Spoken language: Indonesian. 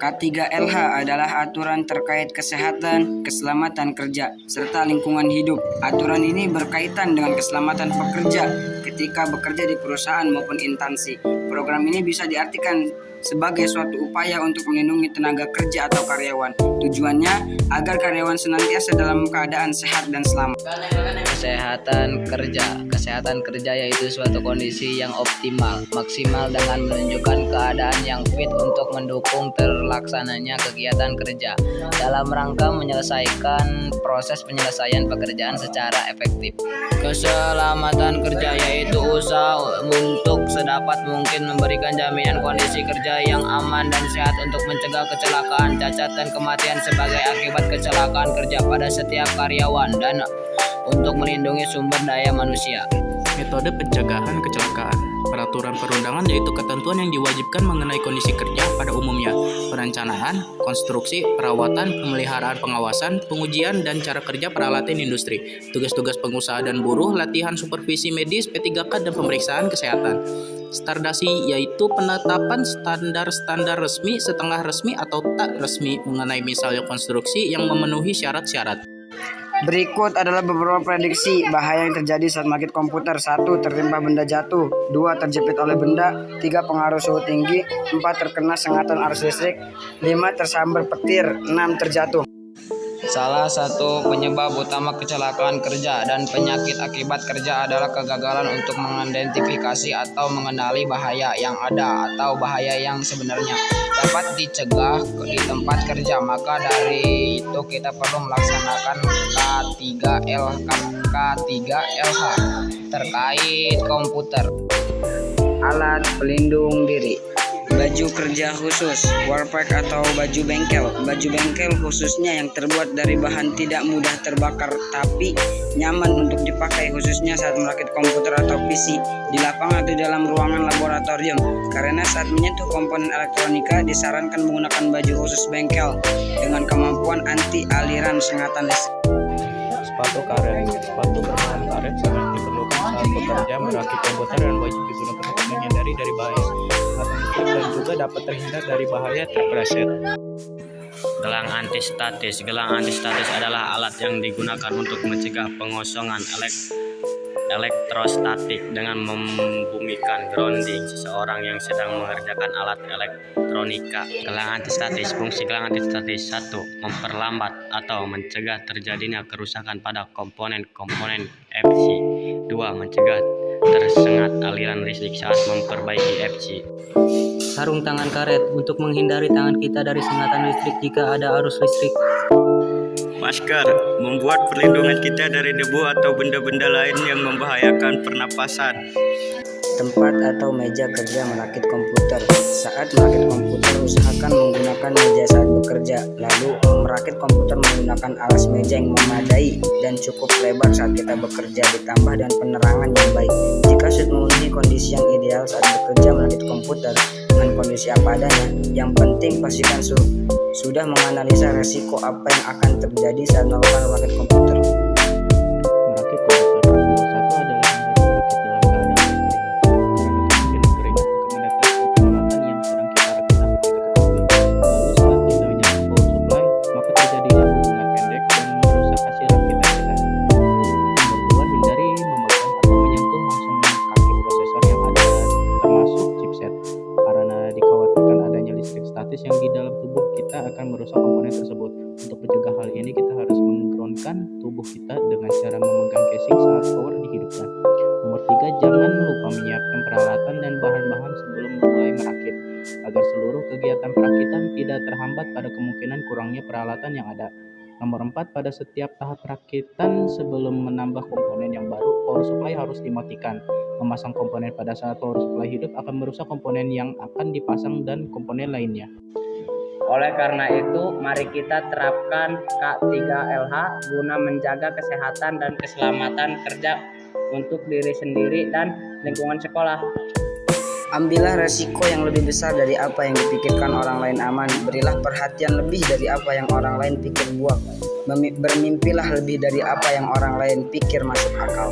K3LH adalah aturan terkait kesehatan, keselamatan kerja, serta lingkungan hidup. Aturan ini berkaitan dengan keselamatan pekerja ketika bekerja di perusahaan maupun instansi. Program ini bisa diartikan sebagai suatu upaya untuk melindungi tenaga kerja atau karyawan. Tujuannya agar karyawan senantiasa dalam keadaan sehat dan selamat. Kesehatan kerja yaitu suatu kondisi yang optimal, maksimal dengan menunjukkan keadaan yang fit untuk mendukung terlaksananya kegiatan kerja dalam rangka menyelesaikan proses penyelesaian pekerjaan secara efektif. Keselamatan kerja yaitu usaha untuk sedapat mungkin memberikan jaminan kondisi kerja yang aman dan sehat untuk mencegah kecelakaan, cacat, dan kematian sebagai akibat kecelakaan kerja pada setiap karyawan dan untuk melindungi sumber daya manusia. Metode pencegahan kecelakaan. Peraturan perundangan yaitu ketentuan yang diwajibkan mengenai kondisi kerja pada umumnya, perencanaan, konstruksi, perawatan, pemeliharaan, pengawasan, pengujian, dan cara kerja peralatan industri, tugas-tugas pengusaha dan buruh, latihan supervisi medis, P3K, dan pemeriksaan kesehatan. Standardasi yaitu penetapan standar-standar resmi, setengah resmi, atau tak resmi mengenai misalnya konstruksi yang memenuhi syarat-syarat. Berikut adalah beberapa prediksi bahaya yang terjadi saat merakit komputer. 1. Tertimpa benda jatuh. 2. Terjepit oleh benda. 3. Pengaruh suhu tinggi. 4. Terkena sengatan arus listrik. 5. Tersambar petir. 6. Terjatuh. Salah satu penyebab utama kecelakaan kerja dan penyakit akibat kerja adalah kegagalan untuk mengidentifikasi atau mengenali bahaya yang ada atau bahaya yang sebenarnya dapat dicegah di tempat kerja. Maka dari itu kita perlu melaksanakan K3LH terkait komputer. Alat pelindung diri. Baju kerja khusus, warpack atau baju bengkel. Baju bengkel khususnya yang terbuat dari bahan tidak mudah terbakar tapi nyaman untuk dipakai khususnya saat merakit komputer atau PC di lapangan atau dalam ruangan laboratorium. Karena saat menyentuh komponen elektronika disarankan menggunakan baju khusus bengkel dengan kemampuan anti aliran sengatan listrik. Sepatu karet. Sepatu berbahan karet sangat diperlukan saat bekerja merakit komputer dan wajib digunakan untuk menghindari dari bahaya dan juga dapat terhindar dari bahaya terpeleset. Gelang antistatis. Gelang antistatis adalah alat yang digunakan untuk mencegah pengosongan elektrostatik dengan membumikan grounding seseorang yang sedang mengerjakan alat elektronika. Gelang antistatis. Fungsi gelang antistatis: 1. Memperlambat atau mencegah terjadinya kerusakan pada komponen-komponen FC. 2. Mencegah tersengat aliran listrik saat memperbaiki FC. Sarung tangan karet untuk menghindari tangan kita dari sengatan listrik jika ada arus listrik. Masker membuat perlindungan kita dari debu atau benda-benda lain yang membahayakan pernapasan. Tempat atau meja kerja merakit komputer. Saat merakit komputer, usahakan menggunakan meja saat bekerja. Lalu merakit komputer menggunakan alas meja yang memadai dan cukup lebar saat kita bekerja, ditambah dengan penerangan yang baik. Jika sudah memenuhi kondisi yang ideal saat bekerja merakit komputer dengan kondisi apa adanya, yang penting pastikan sudah menganalisa resiko apa yang akan terjadi saat melakukan merakit komputer. Merakit komputer. Nomor 1 adalah merakit dalam keadaan kering. Karena kemungkinan keringat akan menetes ke peralatan yang sedang kita rakit tanpa kita ketahui. Lalu saat kita menjatuh power supply, maka terjadilah hubungan pendek dan merusak hasil rakitan kita. Nomor 2, hindari memegang atau menyentuh langsung kaki prosesor yang ada, termasuk chipset, karena dikhawatirkan adanya listrik statis yang di dalam tubuh kita akan merusak komponen tersebut. Untuk mencegah hal ini, kita harus menggroundkan tubuh kita dengan cara memegang casing saat power dihidupkan. Nomor 3, jangan lupa menyiapkan peralatan dan bahan-bahan sebelum mulai merakit, agar seluruh kegiatan perakitan tidak terhambat pada kemungkinan kurangnya peralatan yang ada. Nomor 4, pada setiap tahap perakitan sebelum menambah komponen yang baru, power supply harus dimatikan. Memasang komponen pada saat power supply hidup akan merusak komponen yang akan dipasang dan komponen lainnya. Oleh karena itu, mari kita terapkan K3LH guna menjaga kesehatan dan keselamatan kerja untuk diri sendiri dan lingkungan sekolah. Ambillah resiko yang lebih besar dari apa yang dipikirkan orang lain aman. Berilah perhatian lebih dari apa yang orang lain pikir buang. Bermimpilah lebih dari apa yang orang lain pikir masuk akal.